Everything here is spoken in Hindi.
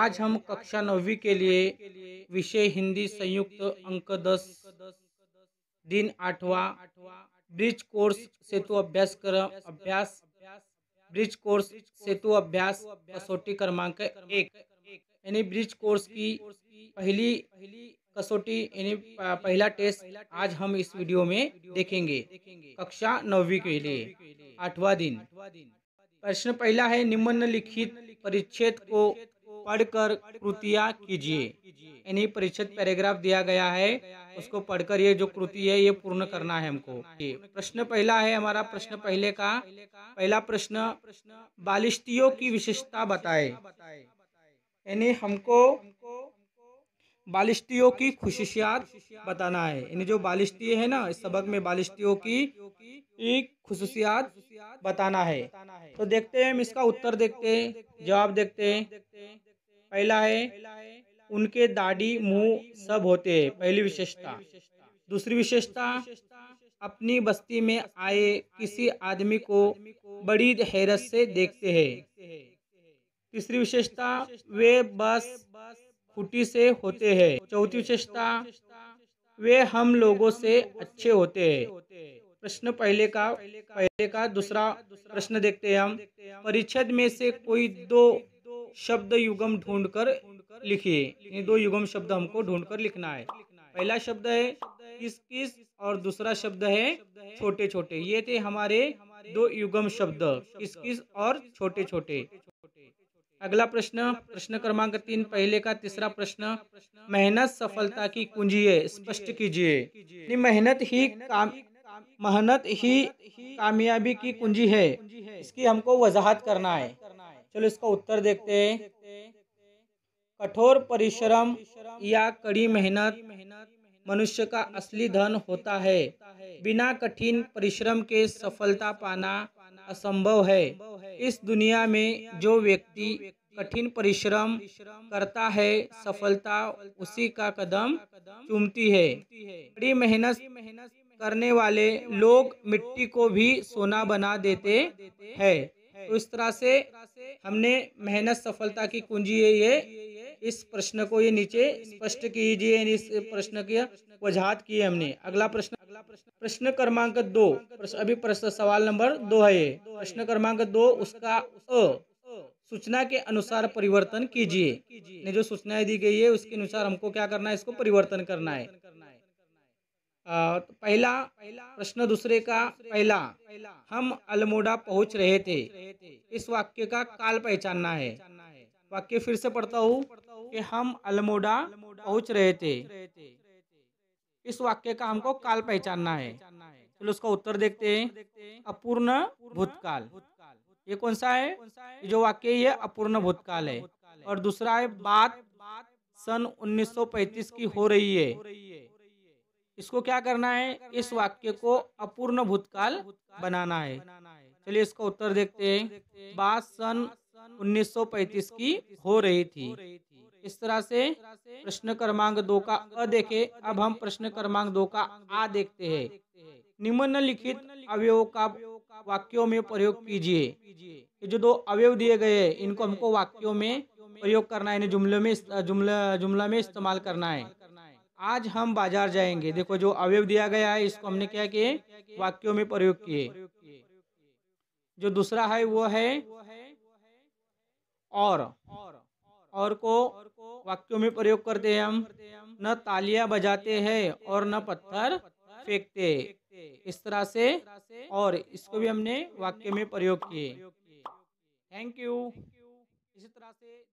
आज हम कक्षा 9वीं के लिए विषय हिंदी संयुक्त अंक 10 दिन 8वां ब्रिज कोर्स सेतु अभ्यास ब्रिज कोर्स सेतु अभ्यास कसोटी क्रमांक 1 यानी ब्रिज कोर्स की पहली कसौटी यानी पहला टेस्ट आज हम इस वीडियो में देखेंगे। कक्षा 9वीं के लिए 8वां दिन। प्रश्न पहला है, निम्नलिखित परिच्छेद को पढ़कर कृतियाँ कीजिए। यानी परिच्छेद पैराग्राफ दिया गया है, उसको पढ़कर ये जो कृति है ये पूर्ण करना है हमको। प्रश्न पहला है हमारा, प्रश्न पहले का पहला प्रश्न, बालिस्तियों की विशेषता बताए। यानी हमको बालिस्तियों की खुसूसियात बताना है। यानी जो बालिस्तीय है ना, इस सबक में बालिस्तियों की खुसूसियात बताना है। तो देखते हैं, हम इसका उत्तर देखते हैं, जवाब देखते हैं। पहला है, उनके दाढ़ी मुंह सब होते हैं, पहली विशेषता। दूसरी विशेषता, अपनी बस्ती में आए किसी आदमी को बड़ी हैरत से देखते हैं। तीसरी विशेषता, वे बस खूंटी से होते हैं। चौथी विशेषता, वे हम लोगों से अच्छे होते हैं। प्रश्न पहले का दूसरा प्रश्न देखते हैं हम। परिच्छेद में से कोई दो शब्द युग्म ढूंढकर लिखिए। ये दो युग्म शब्द हमको ढूंढकर लिखना है। पहला शब्द है किस किस और दूसरा शब्द है छोटे छोटे। ये थे हमारे दो युग्म शब्द, किस किस और छोटे छोटे। अगला प्रश्न, प्रश्न क्रमांक 3 पहले का तीसरा प्रश्न, मेहनत सफलता की कुंजी है, स्पष्ट कीजिए। मेहनत ही कामयाबी की कुंजी है, इसकी हमको वजाहत करना है। चलो इसका उत्तर देखते हैं। कठोर परिश्रम या कड़ी मेहनत मनुष्य का असली धन होता है। बिना कठिन परिश्रम के सफलता पाना असंभव है। इस दुनिया में जो व्यक्ति कठिन परिश्रम करता है, सफलता उसी का कदम चूमती है। कड़ी मेहनत करने वाले लोग मिट्टी को भी सोना बना देते हैं। तो इस तरह से हमने मेहनत सफलता की कुंजी है, ये इस प्रश्न को ये नीचे स्पष्ट कीजिए। इस प्रश्न की वजाहत की है हमने। अगला प्रश्न, प्रश्न क्रमांक 2, अभी प्रश्न सवाल नंबर 2 है ये। प्रश्न क्रमांक 2, उसका सूचना के अनुसार परिवर्तन कीजिए। ने जो सूचनाएं दी गई है उसके अनुसार हमको क्या करना है, इसको परिवर्तन करना है। तो पहला प्रश्न दूसरे का पहला, हम अल्मोड़ा पहुंच रहे थे। इस वाक्य का काल पहचानना है। वाक्य फिर से पढ़ता हूँ कि हम अल्मोड़ा पहुंच रहे थे। इस वाक्य का हमको काल पहचानना है। चलो उसका उत्तर देखते हैं। अपूर्ण भूतकाल, ये कौन सा है? जो वाक्य ये अपूर्ण भूतकाल है। और दूसरा है, बात सन 1935 की हो रही है। इसको क्या करना है, इस वाक्य को अपूर्ण भूतकाल बनाना है। चलिए इसका उत्तर देखते हैं। बात सन 1935 की हो रही थी। इस तरह से प्रश्न क्रमांक 2 का अ देखे। अब हम प्रश्न क्रमांक 2 का आ देखते हैं। निम्नलिखित अवयवों का वाक्यों में प्रयोग कीजिए। ये जो दो अवयव दिए गए हैं इनको हमको वाक्यों में प्रयोग करना है, जुमला में इस्तेमाल करना है। आज हम बाजार जाएंगे। देखो जो अवयव दिया गया है इसको हमने क्या किए, वाक्यों में प्रयोग किए। जो दूसरा है वो है और को वाक्यों में प्रयोग करते हैं हम। न तालियां बजाते हैं और न पत्थर फेंकते। इस तरह से और इसको भी हमने वाक्य में प्रयोग किए। Thank you. इसी तरह से